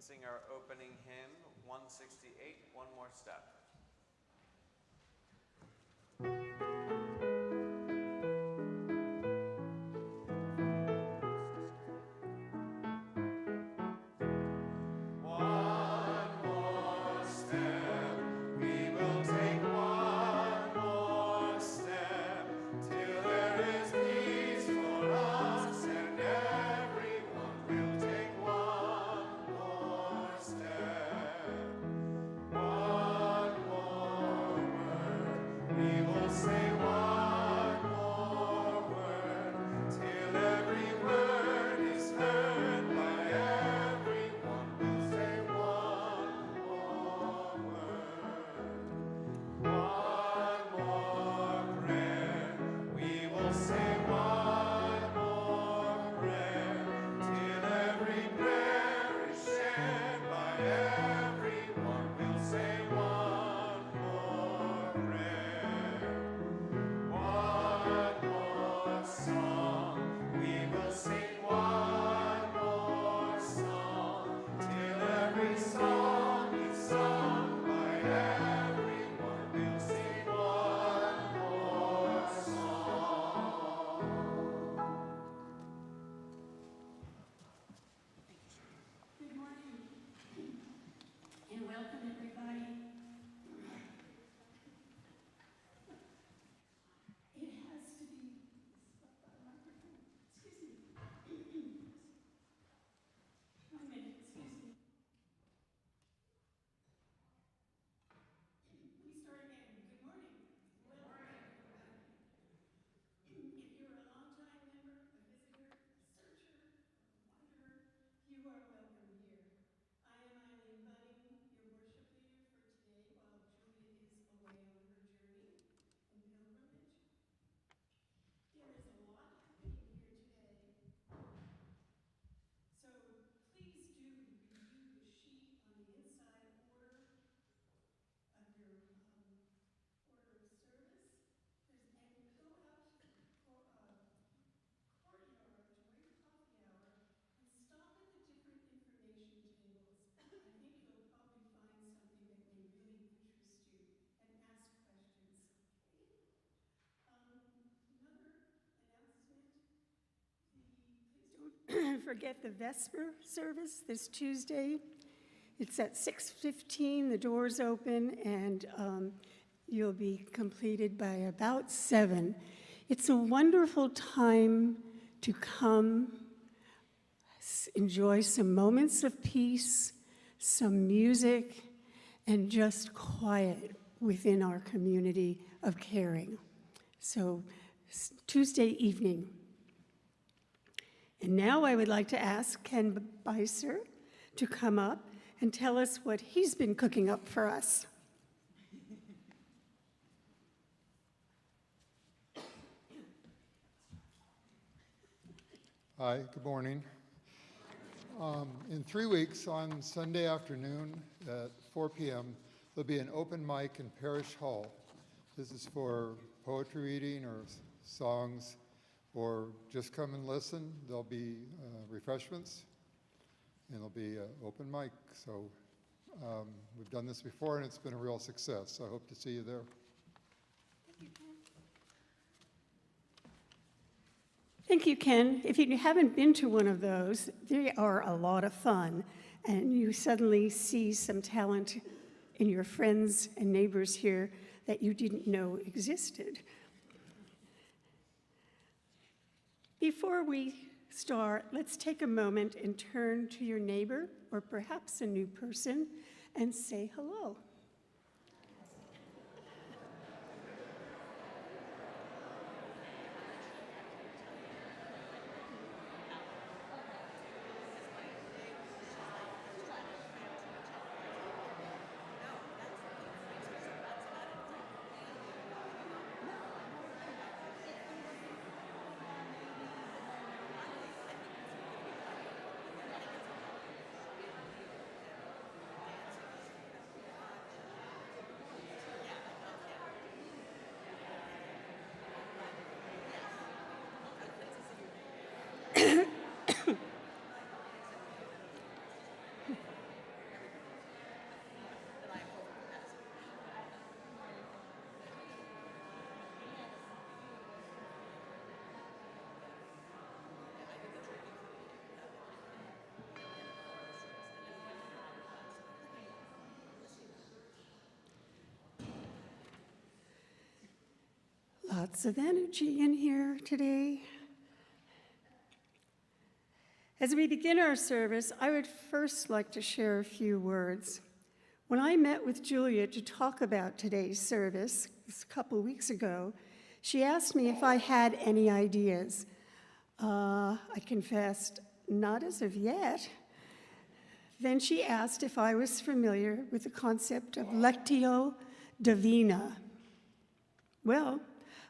sing our opening hymn, 168, One More Step. Don't forget the Vesper service this Tuesday. It's at 6:15, the doors open, and you'll be completed by about 7. It's a wonderful time to come, enjoy some moments of peace, some music, and just quiet within our community of caring. So Tuesday evening. And now I would like to ask Ken Beiser to come up and tell us what he's been cooking up for us. Hi, good morning. In 3 weeks, on Sunday afternoon at 4 p.m., there'll be an open mic in Parish Hall. This is for poetry reading or songs, or just come and listen. There'll be refreshments, and there'll be an open mic. So we've done this before, and it's been a real success. So I hope to see you there. Thank you, Ken. If you haven't been to one of those, they are a lot of fun, and you suddenly see some talent in your friends and neighbors here that you didn't know existed. Before we start, let's take a moment and turn to your neighbor, or perhaps a new person, and say hello. Lots of energy in here today. As we begin our service, I would first like to share a few words. When I met with Julia to talk about today's service a couple weeks ago, she asked me if I had any ideas. I confessed, not as of yet. Then she asked if I was familiar with the concept of Lectio Divina. Well,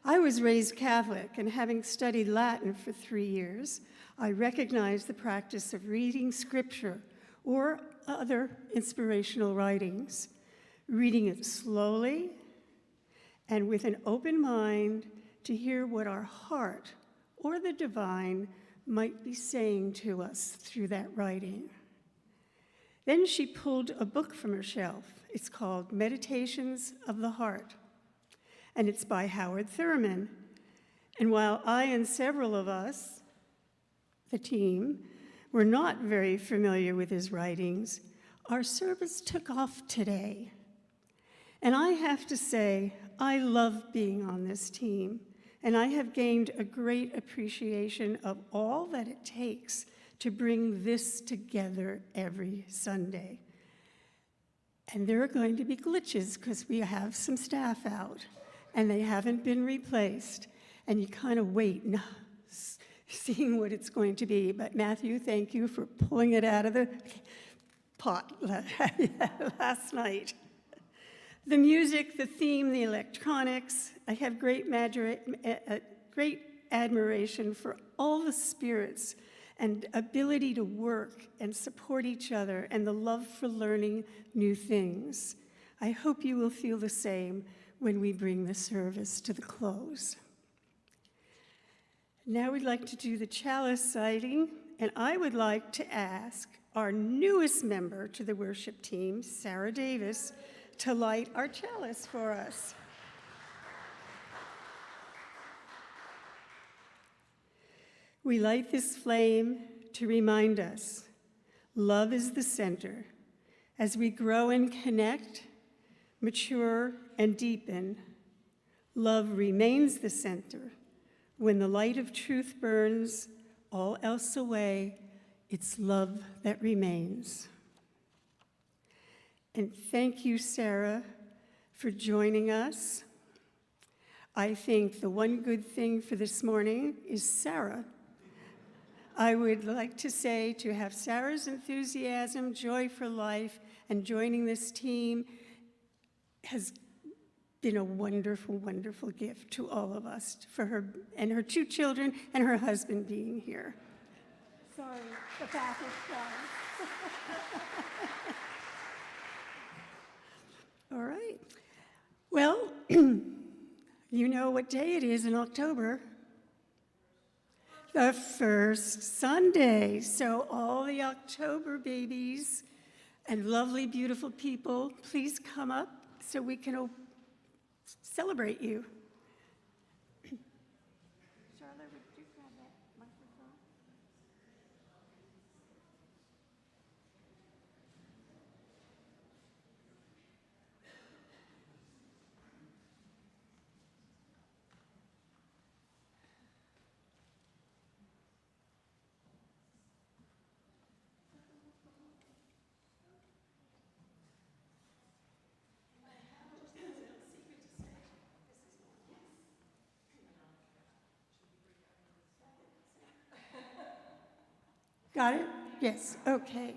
I was raised Catholic, and having studied Latin for 3 years, I recognize the practice of reading scripture or other inspirational writings, reading it slowly and with an open mind to hear what our heart or the divine might be saying to us through that writing. Then she pulled a book from her shelf. It's called Meditations of the Heart, and it's by Howard Thurman. And while I and several of us, the team, were not very familiar with his writings, our service took off today. And I have to say, I love being on this team, and I have gained a great appreciation of all that it takes to bring this together every Sunday. And there are going to be glitches because we have some staff out, and they haven't been replaced, and you kind of wait, seeing what it's going to be. But Matthew, thank you for pulling it out of the pot last night. The music, the theme, the electronics, I have great admiration for all the spirits and ability to work and support each other and the love for learning new things. I hope you will feel the same when we bring the service to the close. Now we'd like to do the chalice lighting, and I would like to ask our newest member to the worship team, Sarah Davis, to light our chalice for us. We light this flame to remind us love is the center. As we grow and connect, mature and deepen, love remains the center. When the light of truth burns all else away, it's love that remains. And thank you, Sarah, for joining us. I think the one good thing for this morning is Sarah. I would like to say to have Sarah's enthusiasm, joy for life, and joining this team has been a wonderful, wonderful gift to all of us, for her and her 2 children and her husband being here. Sorry, the back is gone. All right. Well, you know what day it is in October. The first Sunday. So all the October babies and lovely, beautiful people, please come up so we can celebrate you. Charlotte, would you grab that microphone? Got it? Yes, okay.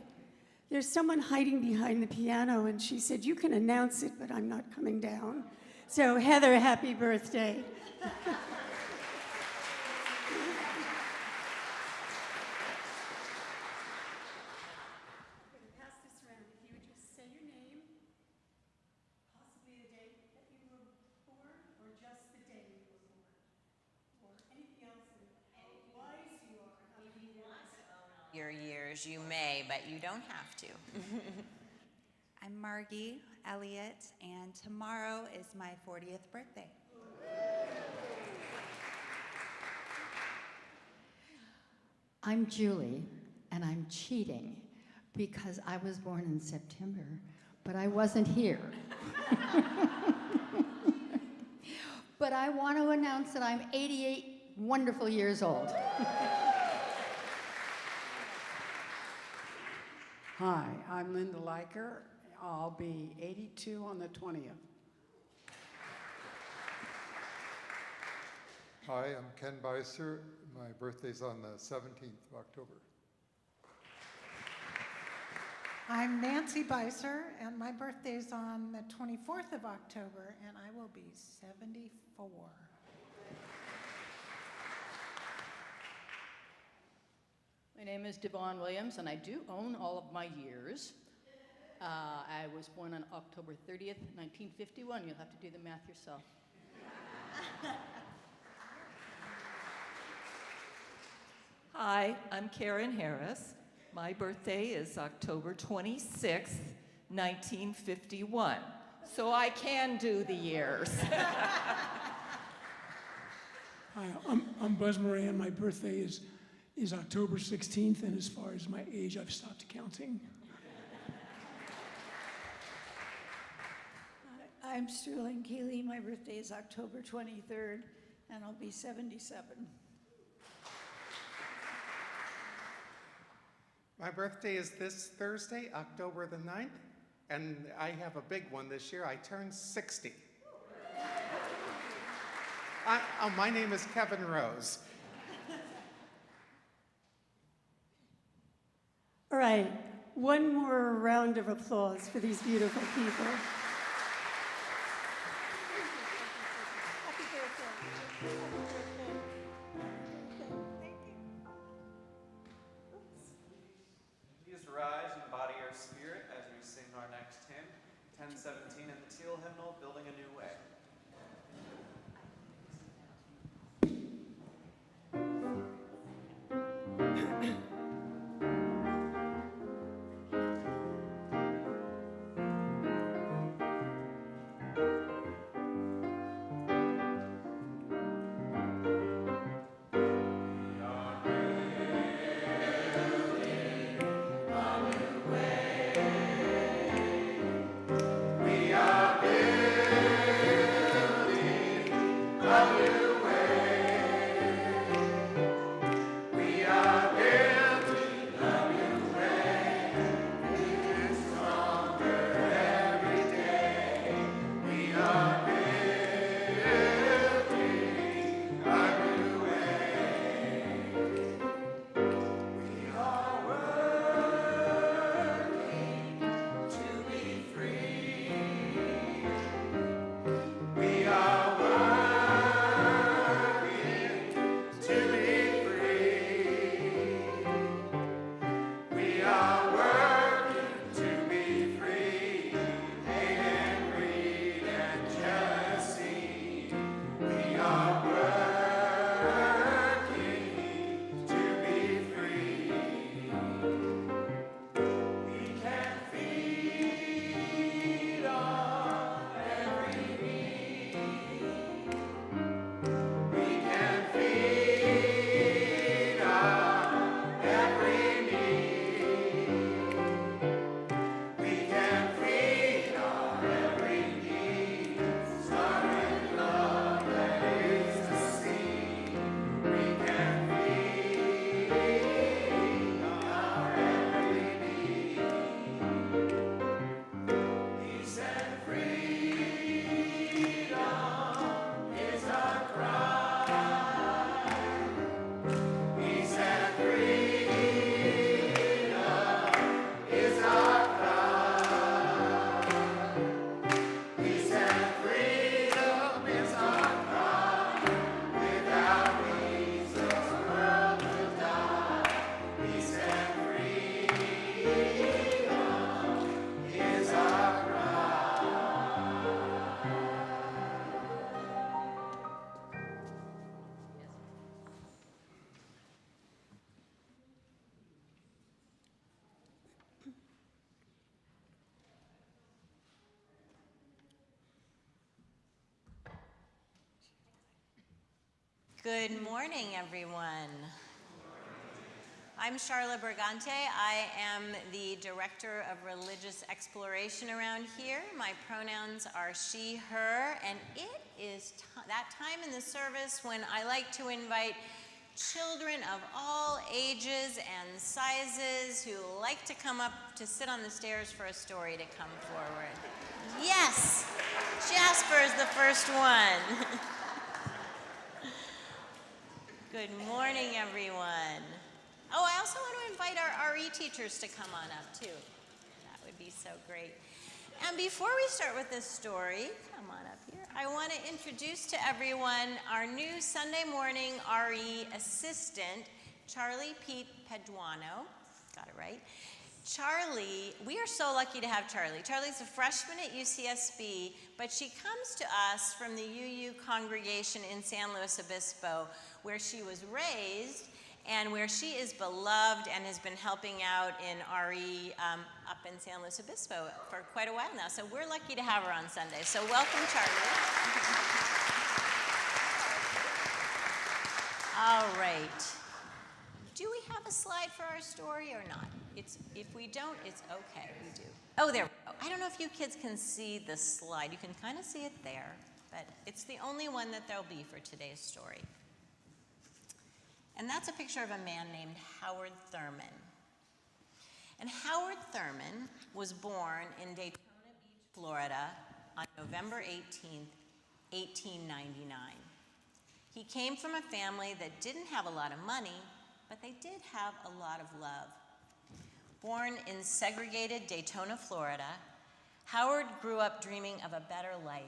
There's someone hiding behind the piano, and she said, you can announce it, but I'm not coming down. So Heather, happy birthday. Pass this around. If you would just say your name, possibly the date that you were born, or just the day you were born, or anything else, how wise you are, how many years. Your years, you may, but you don't have to. I'm Margie Elliott, and tomorrow is my 40th birthday. I'm Julie, and I'm cheating because I was born in September, but I wasn't here. but I want to announce that I'm 88 wonderful years old. Hi, I'm Linda Leiker. I'll be 82 on the 20th. Hi, I'm Ken Beiser. My birthday's on the 17th of October. I'm Nancy Beiser, and my birthday's on the 24th of October, and I will be 74. My name is Devon Williams, and I do own all of my years. I was born on October 30th, 1951. You'll have to do the math yourself. Hi, I'm Karen Harris. My birthday is October 26th, 1951. So I can do the years. Hi, I'm Buzz Moran. My birthday is October 16th, and as far as my age, I've stopped counting. I'm Sterling Keeley. My birthday is October 23rd, and I'll be 77. My birthday is this Thursday, October the 9th, and I have a big one this year. I turn 60. My name is Kevin Rose. All right, one more round of applause for these beautiful people. Happy birthday. Please rise and embody our spirit as we sing our next hymn, 1017 in the Teal Hymnal, Building a New Way. Good morning, everyone. I'm Charla Brigante. I am the Director of Religious Exploration around here. My pronouns are she, her, and it is that time in the service when I like to invite children of all ages and sizes who like to come up to sit on the stairs for a story to come forward. Yes, Jasper is the first one. Good morning, everyone. Oh, I also want to invite our RE teachers to come on up, too. That would be so great. And before we start with this story, come on up here, I want to introduce to everyone our new Sunday morning RE assistant, Charlie Pete Peduano. Got it right. Charlie, we are so lucky to have Charlie. Charlie's a freshman at UCSB, but she comes to us from the UU congregation in San Luis Obispo, where she was raised and where she is beloved and has been helping out in RE up in San Luis Obispo for quite a while now. So we're lucky to have her on Sunday. So welcome, Charlie. All right. Do we have a slide for our story or not? If we don't, it's okay, we do. Oh, there we go. I don't know if you kids can see the slide. You can kind of see it there, but it's the only one that there'll be for today's story. And that's a picture of a man named Howard Thurman. And Howard Thurman was born in Daytona Beach, Florida on November 18th, 1899. He came from a family that didn't have a lot of money, but they did have a lot of love. Born in segregated Daytona, Florida, Howard grew up dreaming of a better life.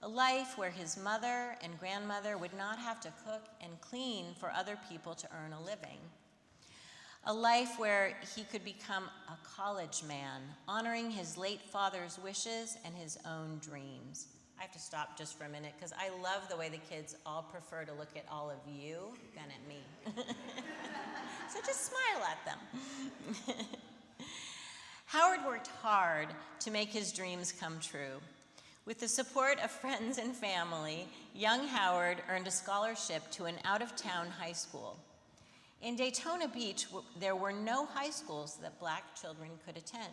A life where his mother and grandmother would not have to cook and clean for other people to earn a living. A life where he could become a college man, honoring his late father's wishes and his own dreams. I have to stop just for a minute because I love the way the kids all prefer to look at all of you than at me. So just smile at them. Howard worked hard to make his dreams come true. With the support of friends and family, young Howard earned a scholarship to an out-of-town high school. In Daytona Beach, there were no high schools that black children could attend.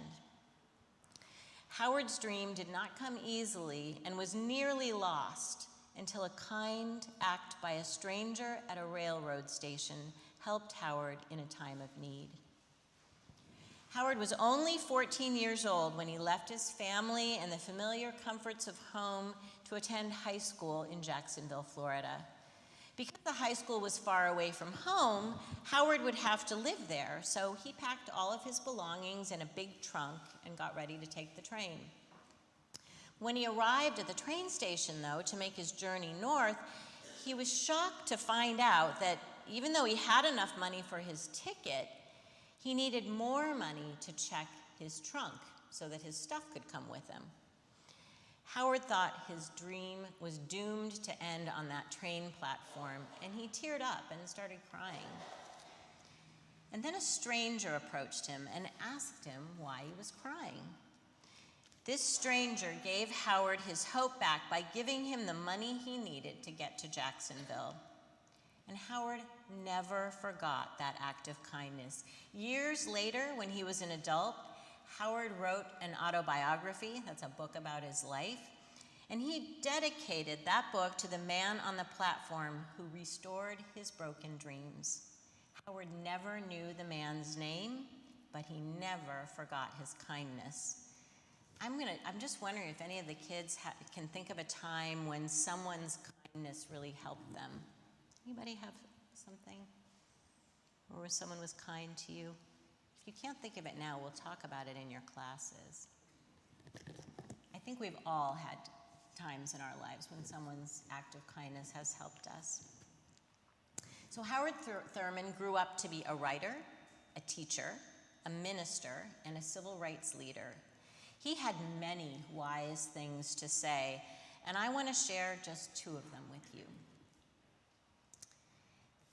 Howard's dream did not come easily and was nearly lost until a kind act by a stranger at a railroad station helped Howard in a time of need. Howard was only 14 years old when he left his family and the familiar comforts of home to attend high school in Jacksonville, Florida. Because the high school was far away from home, Howard would have to live there, so he packed all of his belongings in a big trunk and got ready to take the train. When he arrived at the train station, though, to make his journey north, he was shocked to find out that even though he had enough money for his ticket, he needed more money to check his trunk so that his stuff could come with him. Howard thought his dream was doomed to end on that train platform, and he teared up and started crying. And then a stranger approached him and asked him why he was crying. This stranger gave Howard his hope back by giving him the money he needed to get to Jacksonville. And Howard never forgot that act of kindness. Years later, when he was an adult, Howard wrote an autobiography, that's a book about his life, and he dedicated that book to the man on the platform who restored his broken dreams. Howard never knew the man's name, but he never forgot his kindness. I'm just wondering if any of the kids can think of a time when someone's kindness really helped them. Anybody have something? Or where someone was kind to you? If you can't think of it now, we'll talk about it in your classes. I think we've all had times in our lives when someone's act of kindness has helped us. So Howard Thurman grew up to be a writer, a teacher, a minister, and a civil rights leader. He had many wise things to say, and I want to share just two of them with you.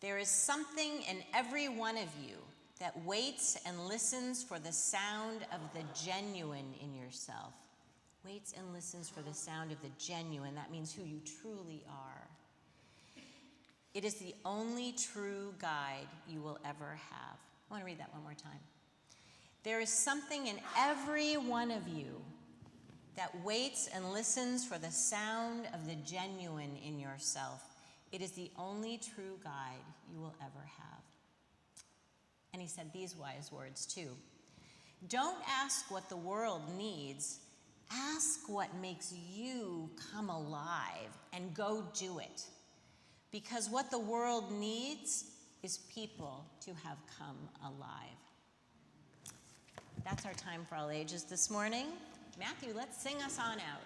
There is something in every one of you that waits and listens for the sound of the genuine in yourself. Waits and listens for the sound of the genuine. That means who you truly are. It is the only true guide you will ever have. I want to read that one more time. There is something in every one of you that waits and listens for the sound of the genuine in yourself. It is the only true guide you will ever have. And he said these wise words too. Don't ask what the world needs. Ask what makes you come alive and go do it. Because what the world needs is people to have come alive. That's our time for all ages this morning. Matthew, let's sing us on out.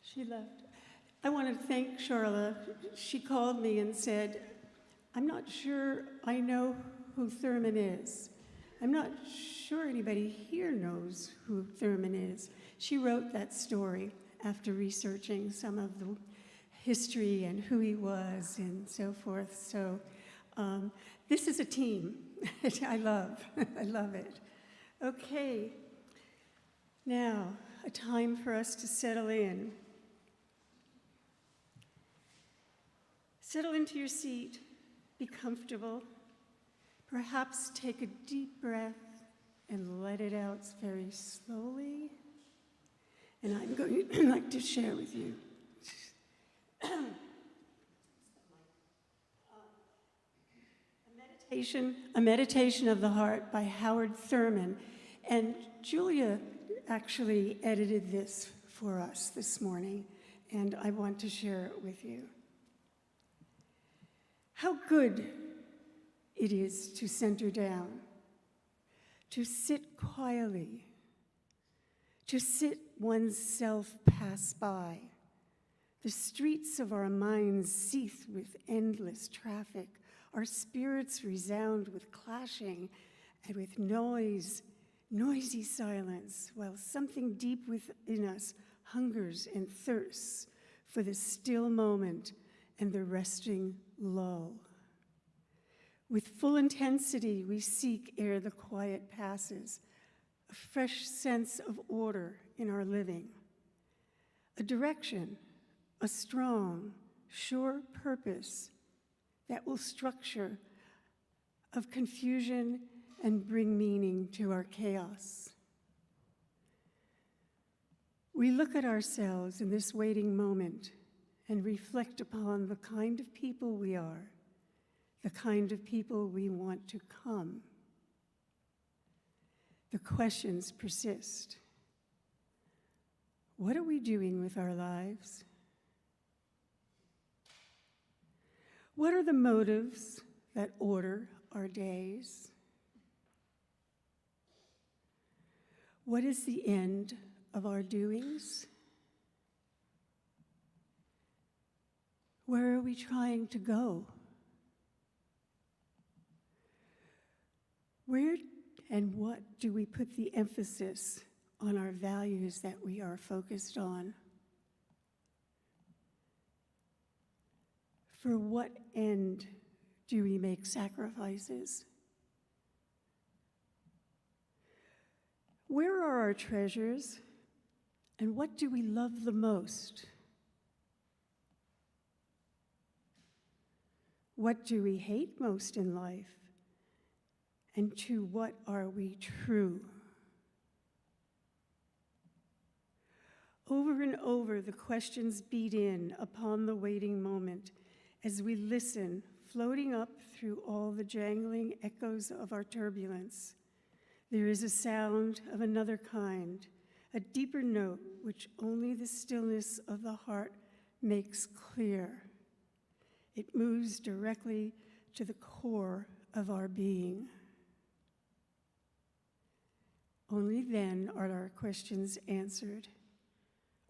She left. I want to thank Charla. She called me and said, I'm not sure I know who Thurman is. I'm not sure anybody here knows who Thurman is. She wrote that story after researching some of the history and who he was and so forth. So this is a team. I love it. Okay, now a time for us to settle in. Settle into your seat, be comfortable, perhaps take a deep breath and let it out very slowly. And I'm going to like to share with you. A Meditation of the Heart by Howard Thurman. And Julia actually edited this for us this morning, and I want to share it with you. How good it is to center down, to sit quietly, to sit oneself pass by. The streets of our minds seethe with endless traffic. Our spirits resound with clashing and with noise, noisy silence, while something deep within us hungers and thirsts for the still moment and the resting lull. With full intensity, we seek ere the quiet passes, a fresh sense of order in our living, a direction, a strong, sure purpose that will structure of confusion and bring meaning to our chaos. We look at ourselves in this waiting moment and reflect upon the kind of people we are, the kind of people we want to come. The questions persist. What are we doing with our lives? What are the motives that order our days? What is the end of our doings? Where are we trying to go? Where and what do we put the emphasis on our values that we are focused on? For what end do we make sacrifices? Where are our treasures, and what do we love the most? What do we hate most in life? And to what are we true? Over and over, the questions beat in upon the waiting moment as we listen, floating up through all the jangling echoes of our turbulence. There is a sound of another kind, a deeper note which only the stillness of the heart makes clear. It moves directly to the core of our being. Only then are our questions answered.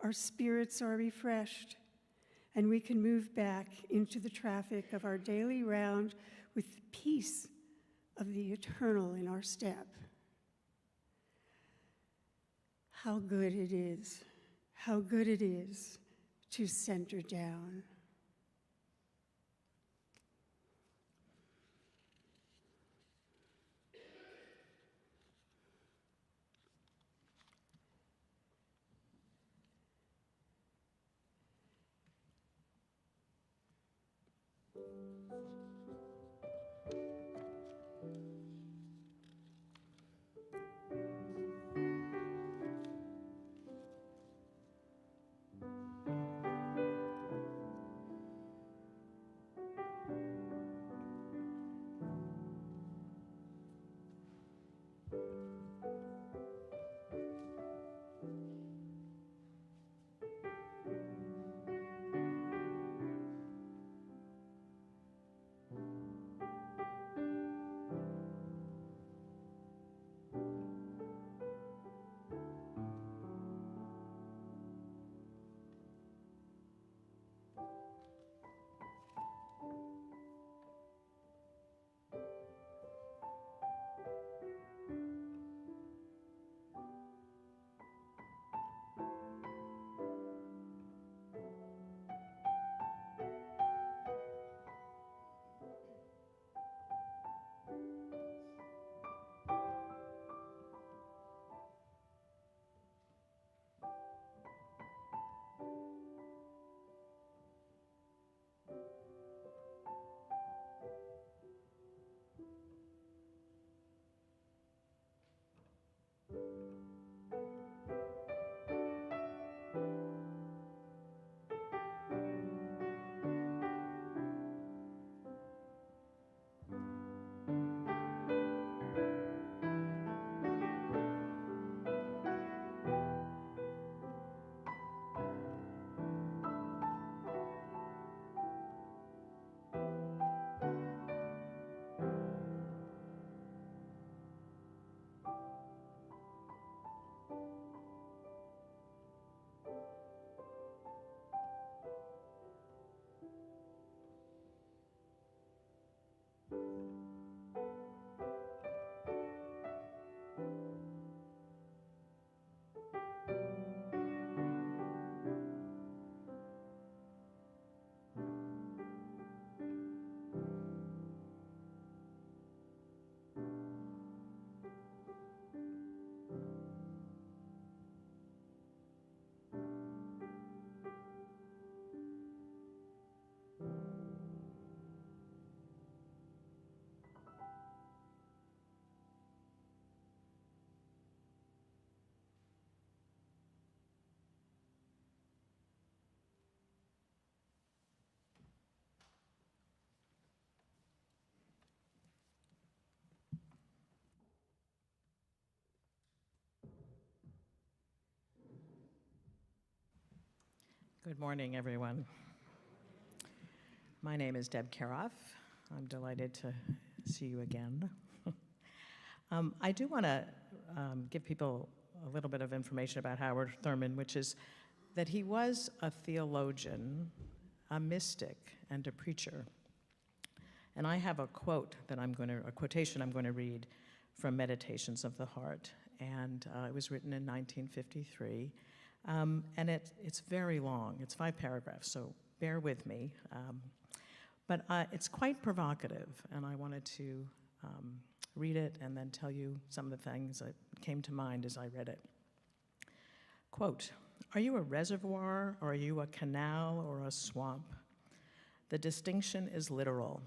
our spirits are refreshed, and we can move back into the traffic of our daily round with the peace of the eternal in our step. How good it is to center down. Good morning, everyone. My name is Deb Karoff. I'm delighted to see you again. I do want to give people a little bit of information about Howard Thurman, which is that he was a theologian, a mystic, and a preacher. And I have a quotation I'm going to read from Meditations of the Heart, and it was written in 1953. And it's very long. It's 5 paragraphs, so bear with me. But it's quite provocative, and I wanted to read it and then tell you some of the things that came to mind as I read it. Quote, "Are you a reservoir, or are you a canal or a swamp? The distinction is literal.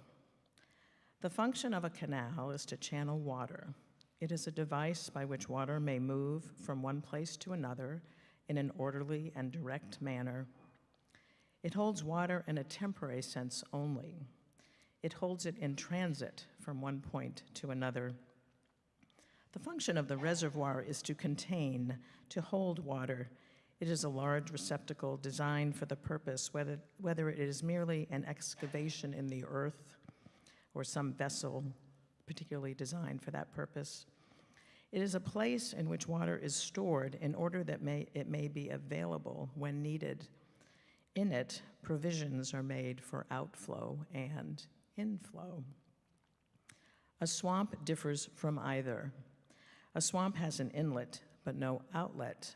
The function of a canal is to channel water. It is a device by which water may move from one place to another in an orderly and direct manner. It holds water in a temporary sense only. It holds it in transit from one point to another. The function of the reservoir is to contain, to hold water. It is a large receptacle designed for the purpose, whether it is merely an excavation in the earth or some vessel particularly designed for that purpose. It is a place in which water is stored in order that it may be available when needed. In it, provisions are made for outflow and inflow. A swamp differs from either. A swamp has an inlet, but no outlet.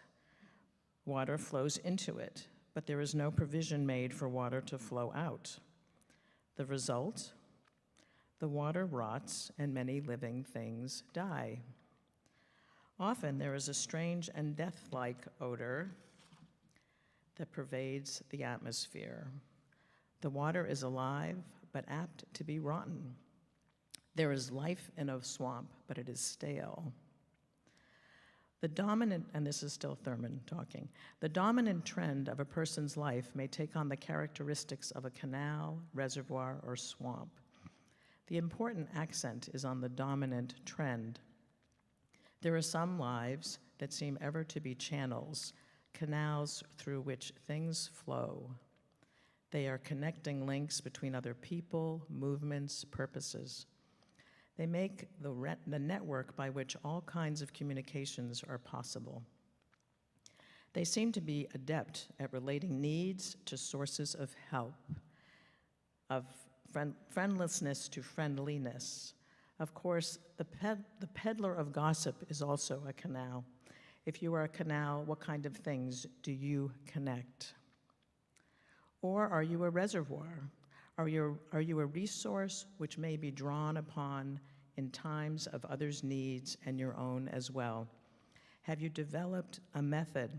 Water flows into it, but there is no provision made for water to flow out. The result? The water rots and many living things die. Often there is a strange and death-like odor that pervades the atmosphere. The water is alive, but apt to be rotten. There is life in a swamp, but it is stale. The dominant, and this is still Thurman talking, the dominant trend of a person's life may take on the characteristics of a canal, reservoir, or swamp. The important accent is on the dominant trend. There are some lives that seem ever to be channels, canals through which things flow. They are connecting links between other people, movements, purposes. They make the network by which all kinds of communications are possible. They seem to be adept at relating needs to sources of help, of friendlessness to friendliness. Of course, the peddler of gossip is also a canal. If you are a canal, what kind of things do you connect? Or are you a reservoir? Are you a resource which may be drawn upon in times of others' needs and your own as well? Have you developed a method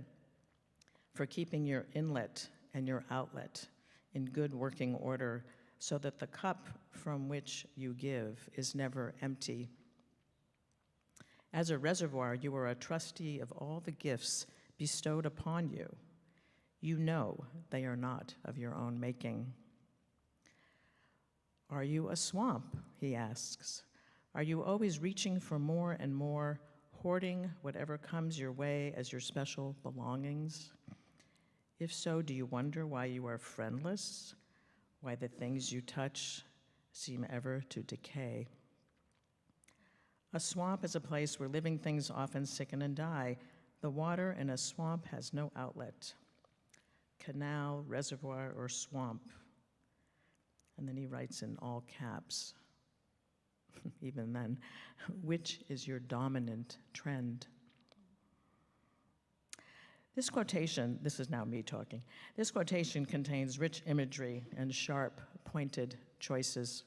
for keeping your inlet and your outlet in good working order so that the cup from which you give is never empty? As a reservoir, you are a trustee of all the gifts bestowed upon you. You know they are not of your own making. Are you a swamp, he asks? Are you always reaching for more and more, hoarding whatever comes your way as your special belongings? If so, do you wonder why you are friendless? Why the things you touch seem ever to decay? A swamp is a place where living things often sicken and die. The water in a swamp has no outlet. Canal, reservoir, or swamp. And then he writes in all caps, even then, which is your dominant trend? This quotation, this is now me talking, this quotation contains rich imagery and sharp, pointed choices.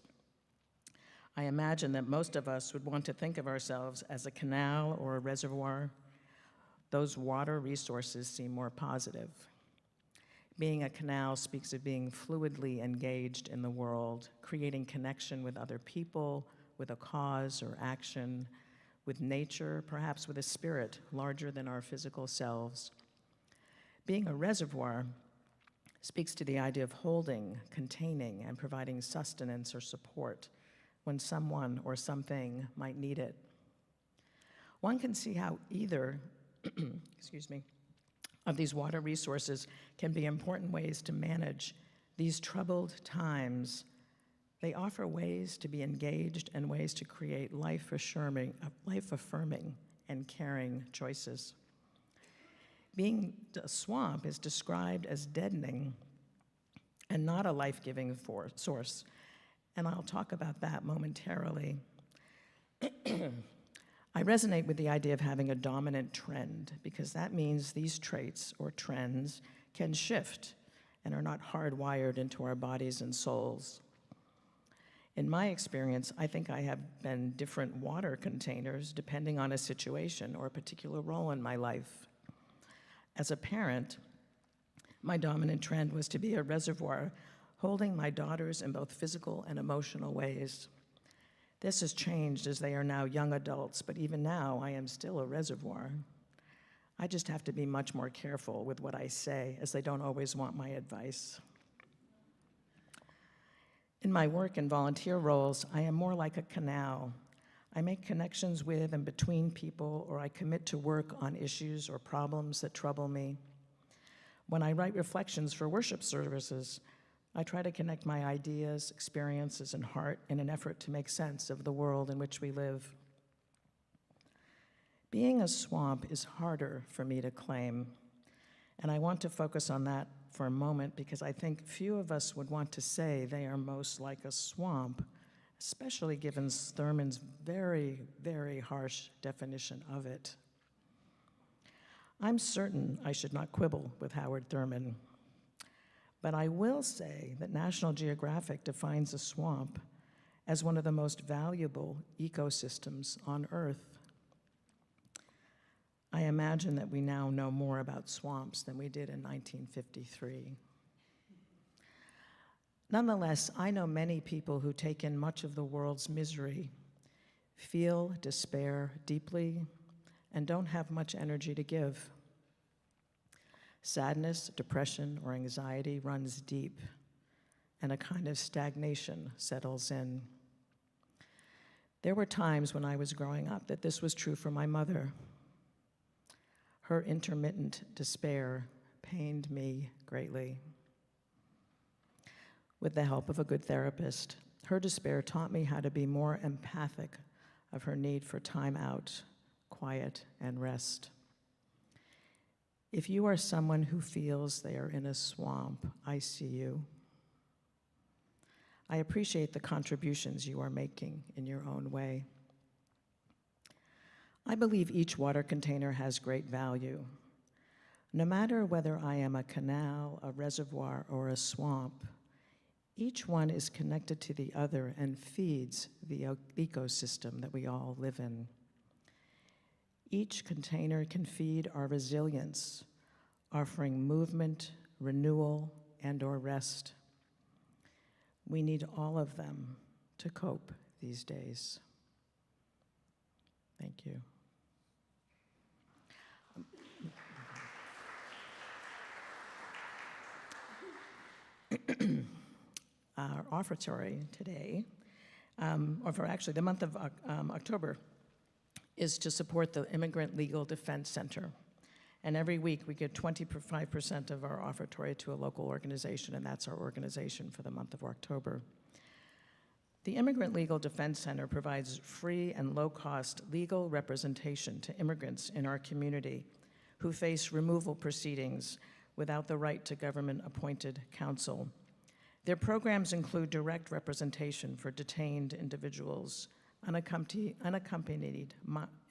I imagine that most of us would want to think of ourselves as a canal or a reservoir. Those water resources seem more positive. Being a canal speaks of being fluidly engaged in the world, creating connection with other people, with a cause or action, with nature, perhaps with a spirit larger than our physical selves. Being a reservoir speaks to the idea of holding, containing, and providing sustenance or support when someone or something might need it. One can see how either, of these water resources can be important ways to manage these troubled times. They offer ways to be engaged and ways to create life-affirming and caring choices. Being a swamp is described as deadening and not a life-giving source, and I'll talk about that momentarily. I resonate with the idea of having a dominant trend because that means these traits or trends can shift and are not hardwired into our bodies and souls. In my experience, I think I have been different water containers depending on a situation or a particular role in my life. As a parent, my dominant trend was to be a reservoir, holding my daughters in both physical and emotional ways. This has changed as they are now young adults, but even now I am still a reservoir. I just have to be much more careful with what I say, as they don't always want my advice. In my work and volunteer roles, I am more like a canal. I make connections with and between people, or I commit to work on issues or problems that trouble me. When I write reflections for worship services, I try to connect my ideas, experiences, and heart in an effort to make sense of the world in which we live. Being a swamp is harder for me to claim, and I want to focus on that for a moment because I think few of us would want to say they are most like a swamp, especially given Thurman's very, very harsh definition of it. I'm certain I should not quibble with Howard Thurman, but I will say that National Geographic defines a swamp as one of the most valuable ecosystems on Earth. I imagine that we now know more about swamps than we did in 1953. Nonetheless, I know many people who take in much of the world's misery, feel despair deeply, and don't have much energy to give. Sadness, depression, or anxiety runs deep, and a kind of stagnation settles in. There were times when I was growing up that this was true for my mother. Her intermittent despair pained me greatly. With the help of a good therapist, her despair taught me how to be more empathic of her need for time out, quiet, and rest. If you are someone who feels they are in a swamp, I see you. I appreciate the contributions you are making in your own way. I believe each water container has great value. No matter whether I am a canal, a reservoir, or a swamp, each one is connected to the other and feeds the ecosystem that we all live in. Each container can feed our resilience, offering movement, renewal, and/or rest. We need all of them to cope these days. Thank you. Our offertory today, or for actually the month of October, is to support the Immigrant Legal Defense Center. And every week we give 25% of our offertory to a local organization, and that's our organization for the month of October. The Immigrant Legal Defense Center provides free and low-cost legal representation to immigrants in our community who face removal proceedings without the right to government-appointed counsel. Their programs include direct representation for detained individuals, unaccompanied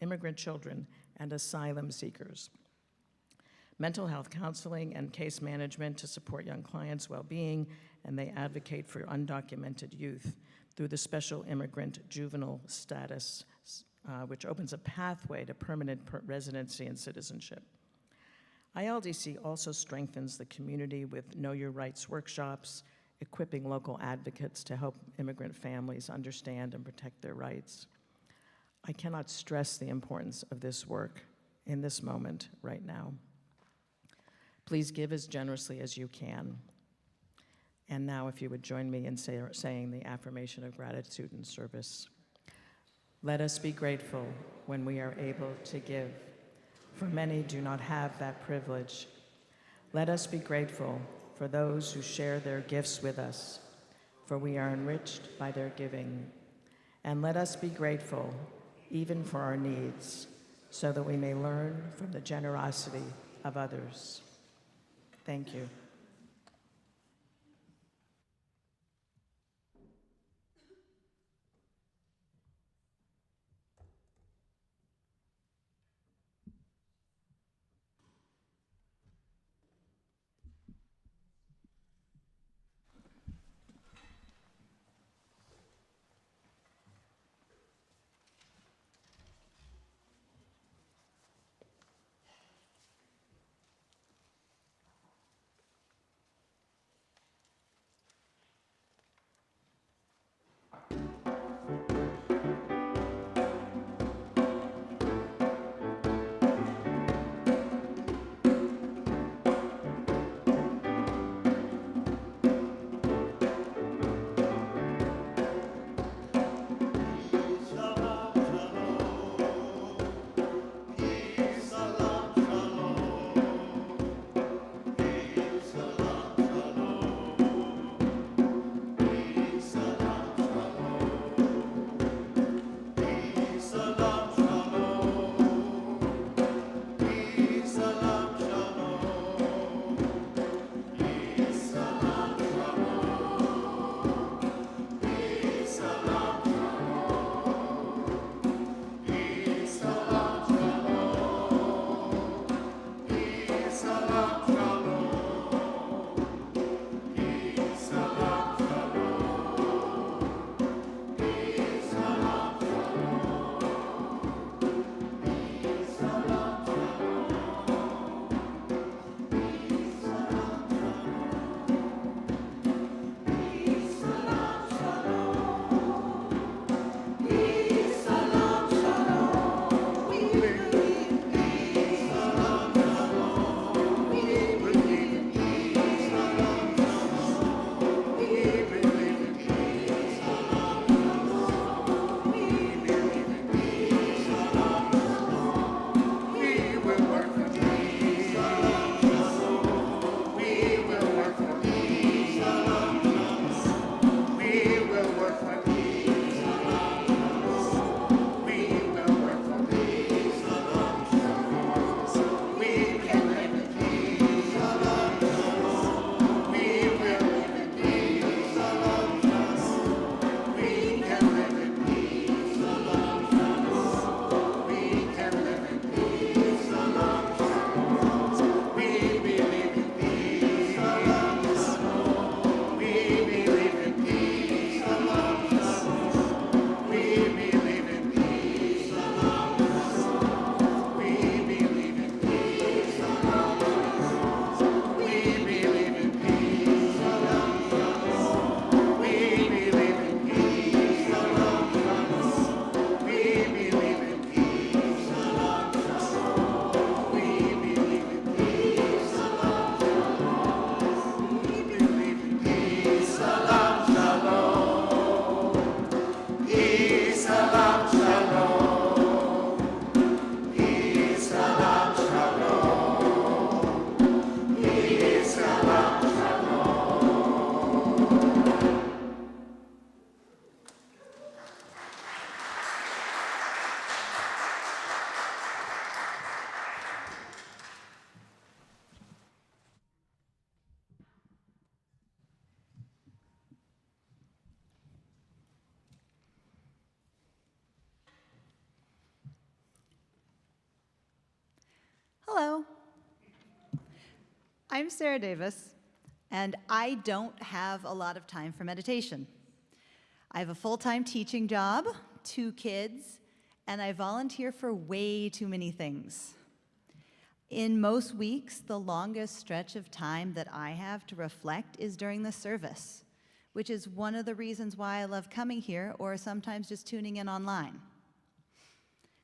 immigrant children, and asylum seekers, mental health counseling and case management to support young clients' well-being, and they advocate for undocumented youth through the Special Immigrant Juvenile Status, which opens a pathway to permanent residency and citizenship. ILDC also strengthens the community with Know Your Rights workshops, equipping local advocates to help immigrant families understand and protect their rights. I cannot stress the importance of this work in this moment right now. Please give as generously as you can. And now if you would join me in saying the affirmation of gratitude and service. Let us be grateful when we are able to give, for many do not have that privilege. Let us be grateful for those who share their gifts with us, for we are enriched by their giving. And let us be grateful even for our needs, so that we may learn from the generosity of others. Thank you. Hello. I'm Sarah Davis, and I don't have a lot of time for meditation. I have a full-time teaching job, 2 kids, and I volunteer for way too many things. In most weeks, the longest stretch of time that I have to reflect is during the service, which is one of the reasons why I love coming here or sometimes just tuning in online.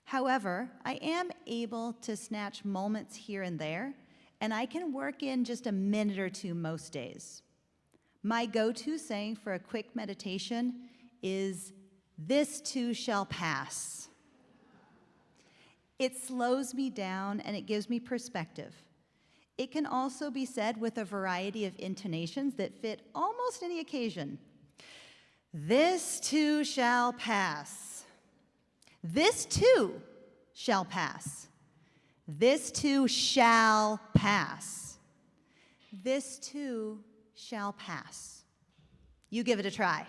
However, I am able to snatch moments here and there, and I can work in just a minute or 2 most days. My go-to saying for a quick meditation is, "This too shall pass." It slows me down and it gives me perspective. It can also be said with a variety of intonations that fit almost any occasion. This too shall pass. This too shall pass. This too shall pass. This too shall pass. You give it a try.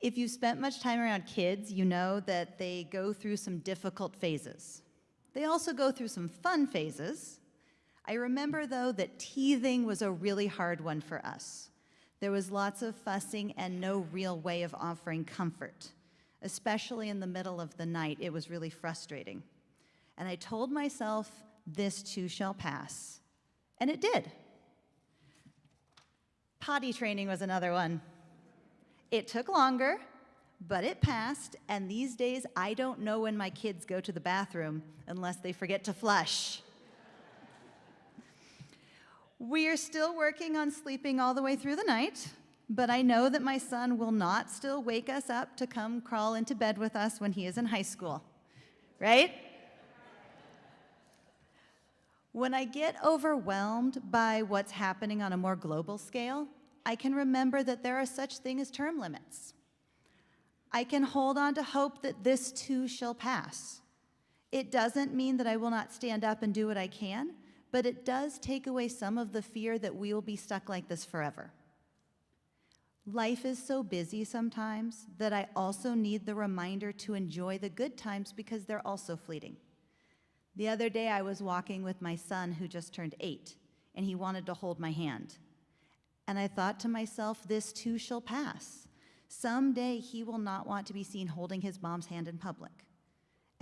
If you've spent much time around kids, you know that they go through some difficult phases. They also go through some fun phases. I remember, though, that teething was a really hard one for us. There was lots of fussing and no real way of offering comfort. Especially in the middle of the night, it was really frustrating. And I told myself, this too shall pass. And it did. Potty training was another one. It took longer, but it passed, and these days I don't know when my kids go to the bathroom unless they forget to flush. We are still working on sleeping all the way through the night, but I know that my son will not still wake us up to come crawl into bed with us when he is in high school, right? When I get overwhelmed by what's happening on a more global scale, I can remember that there are such things as term limits. I can hold on to hope that this too shall pass. It doesn't mean that I will not stand up and do what I can, but it does take away some of the fear that we will be stuck like this forever. Life is so busy sometimes that I also need the reminder to enjoy the good times because they're also fleeting. The other day I was walking with my son who just turned 8, and he wanted to hold my hand. And I thought to myself, this too shall pass. Someday he will not want to be seen holding his mom's hand in public.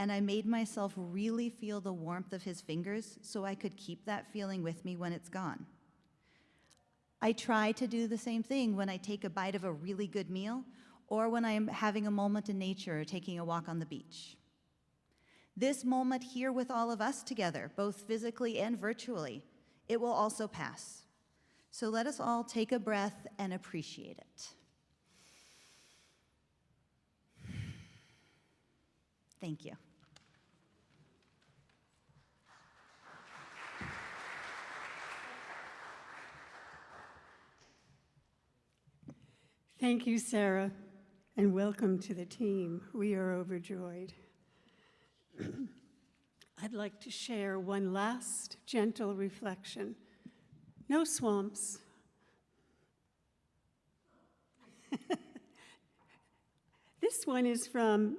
And I made myself really feel the warmth of his fingers so I could keep that feeling with me when it's gone. I try to do the same thing when I take a bite of a really good meal or when I am having a moment in nature or taking a walk on the beach. This moment here with all of us together, both physically and virtually, it will also pass. So let us all take a breath and appreciate it. Thank you. Thank you, Sarah, and welcome to the team. We are overjoyed. I'd like to share one last gentle reflection. No swamps. This one is from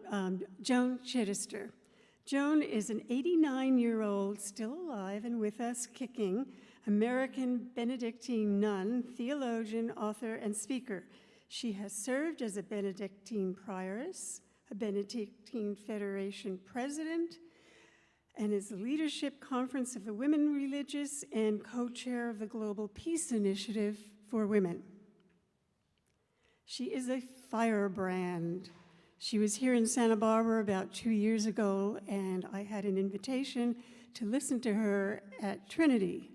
Joan Chittister. Joan is an 89-year-old, still alive and with us, kicking, American Benedictine nun, theologian, author, and speaker. She has served as a Benedictine prioress, a Benedictine Federation president, and is the Leadership Conference of the Women Religious and co-chair of the Global Peace Initiative for Women. She is a firebrand. She was here in Santa Barbara about 2 years ago, and I had an invitation to listen to her at Trinity.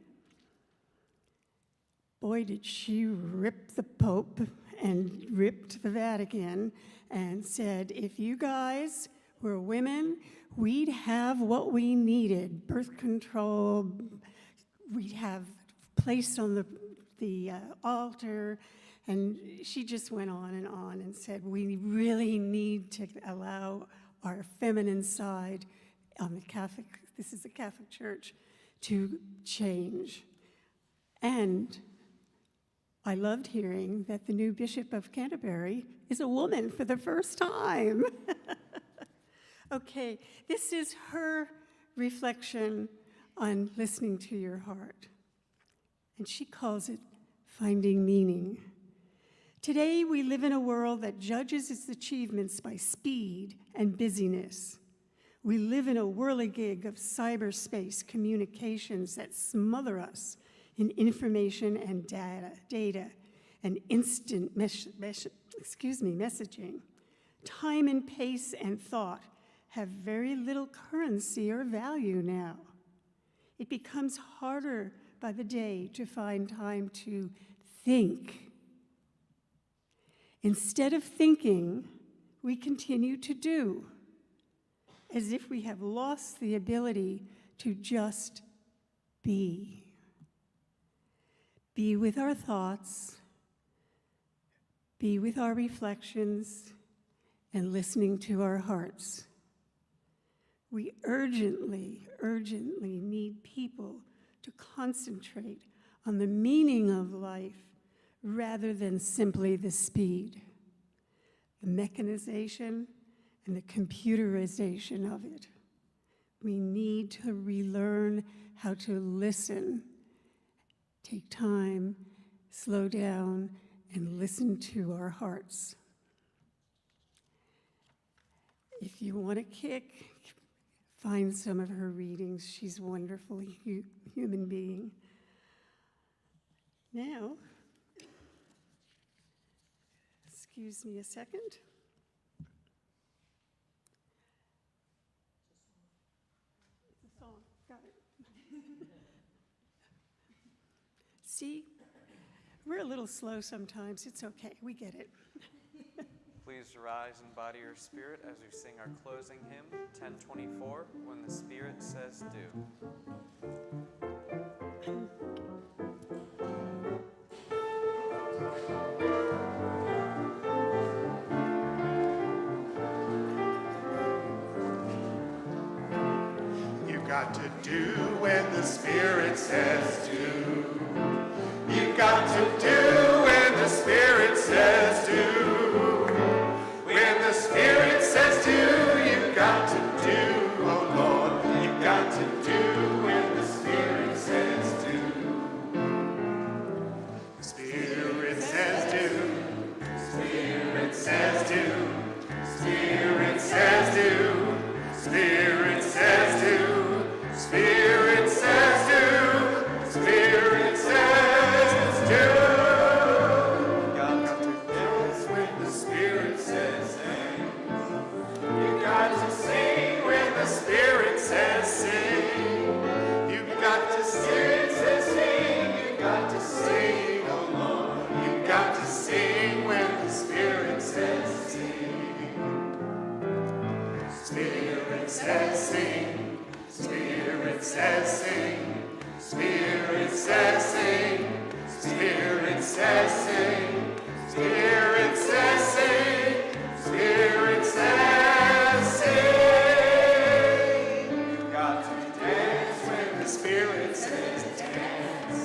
Boy, did she rip the Pope and ripped the Vatican and said, if you guys were women, we'd have what we needed, birth control, we'd have placed on the altar, and she just went on and said, we really need to allow our feminine side on the Catholic, this is the Catholic Church, to change. And I loved hearing that the new Bishop of Canterbury is a woman for the first time. Okay, this is her reflection on listening to your heart. And she calls it finding meaning. Today, we live in a world that judges its achievements by speed and busyness. We live in a whirligig of cyberspace communications that smother us in information and data and instant messaging. Time and pace and thought have very little currency or value now. It becomes harder by the day to find time to think. Instead of thinking, we continue to do, as if we have lost the ability to just be. Be with our thoughts, be with our reflections, and listening to our hearts. We urgently need people to concentrate on the meaning of life rather than simply the speed, the mechanization, and the computerization of it. We need to relearn how to listen, take time, slow down, and listen to our hearts. If you want a kick, find some of her readings. She's a wonderful human being. Now, excuse me a second. It's a song, got it. See, we're a little slow sometimes. It's okay, we get it. Please rise in body or spirit as we sing our closing hymn, 1024, When the Spirit Says Do. You've got to do when the Spirit says do. You've got to do when the Spirit says do. When the Spirit says do, you've got to do, oh Lord, you've got to do when the Spirit says do. Spirit says do, Spirit says do, Spirit says do, Spirit says do, Spirit says do, Spirit says do. Got to dance when the Spirit says sing. You got to sing when the Spirit says sing. You got to sing, says sing. You got to sing, oh Lord. You got to sing when the Spirit says sing. Spirit says sing. Spirit says sing. Spirit says sing. Spirit says sing. Spirit says sing. Spirit says sing. You got to dance when the Spirit says dance.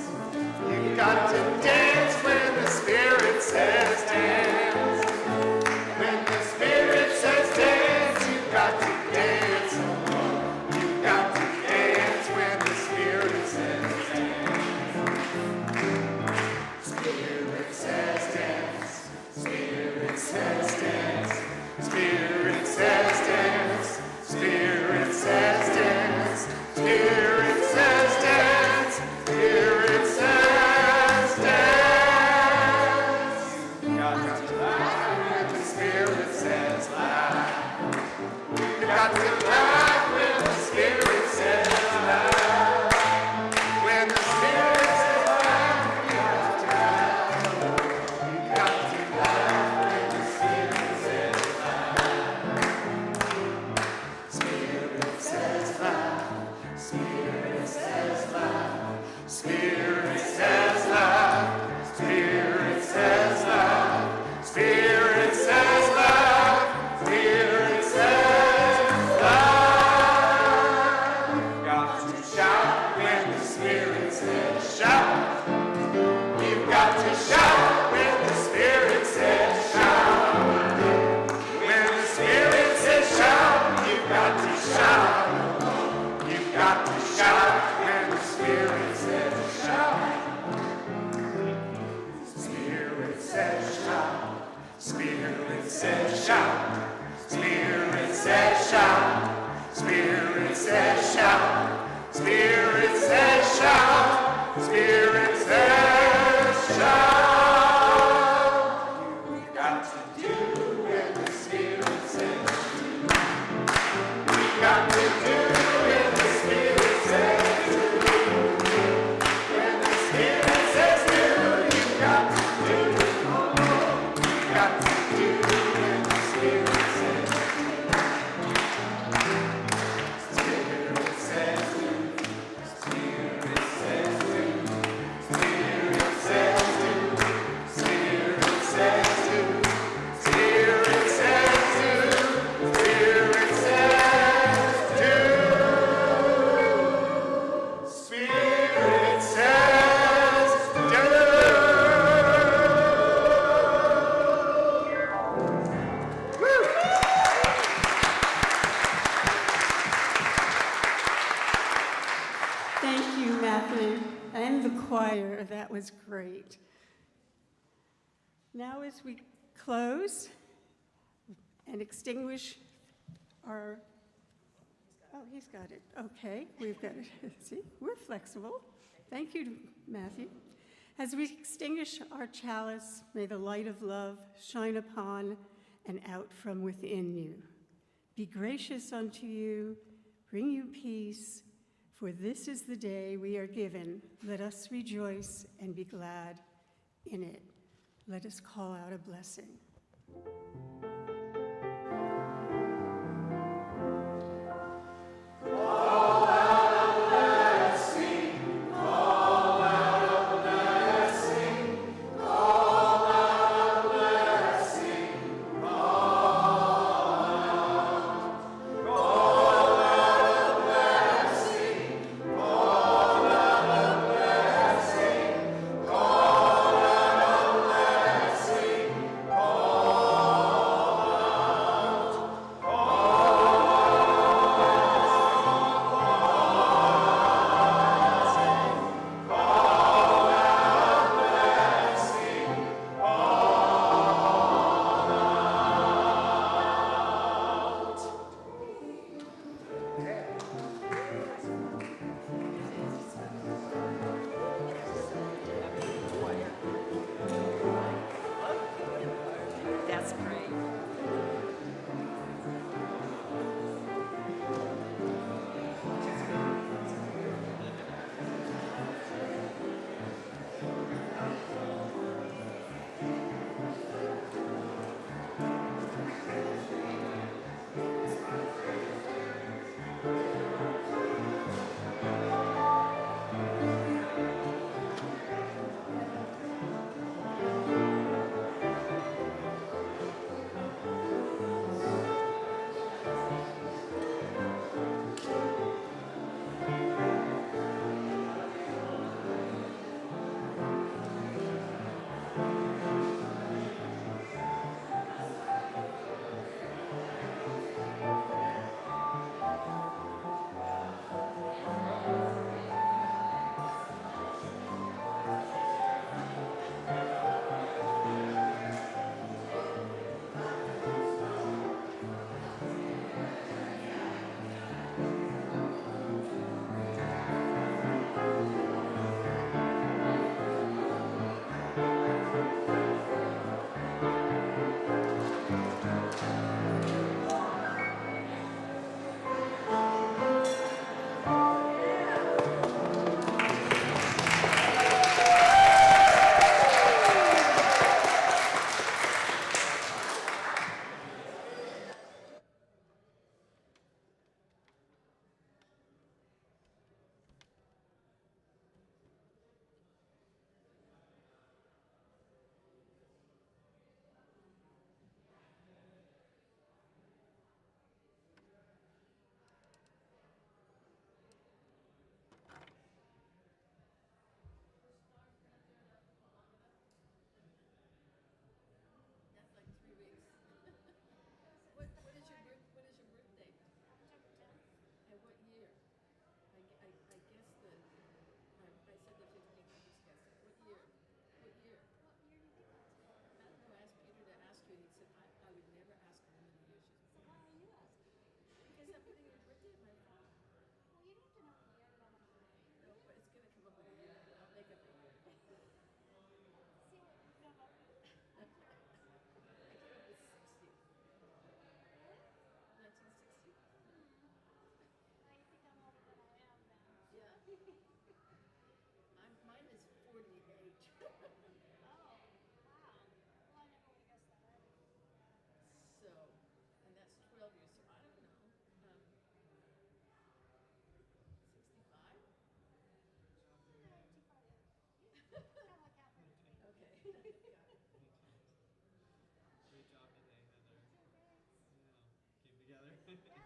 You got to dance when the Spirit says dance. When the Spirit says dance, you got to dance. You got to dance when the Spirit says dance. Spirit says dance. Spirit says dance. Spirit says dance. Spirit says dance. Spirit says dance. Spirit says dance. You got to laugh when the Spirit says laugh. You got to laugh when the Spirit says laugh. When the Spirit says laugh, you got to laugh. You got to laugh when the Spirit says laugh. Spirit says laugh. Spirit got to shout when the Spirit says shout. Spirit says shout. Spirit says shout. Spirit says shout. Spirit says shout. Spirit says shout. Spirit says shout. You got to do when the Spirit says do. You got to do when the Spirit says do. When the Spirit says do, you got to do. You got to do when the Spirit says do. Spirit says do. Spirit says do. Spirit says do. Spirit says do. Spirit says do. Spirit says do. Spirit says do. Thank you, Matthew, and the choir. That was great. Now, as we close and extinguish our, oh, he's got it. Okay, we've got it. See, we're flexible. Thank you, Matthew. As we extinguish our chalice, may the light of love shine upon and out from within you. Be gracious unto you, bring you peace, for this is the day we are given. Let us rejoice and be glad in it. Let us call out a blessing. Blessing, So, and that's 12 years, so I don't know. 65? Okay. Great job today, Heather. Yeah, came together.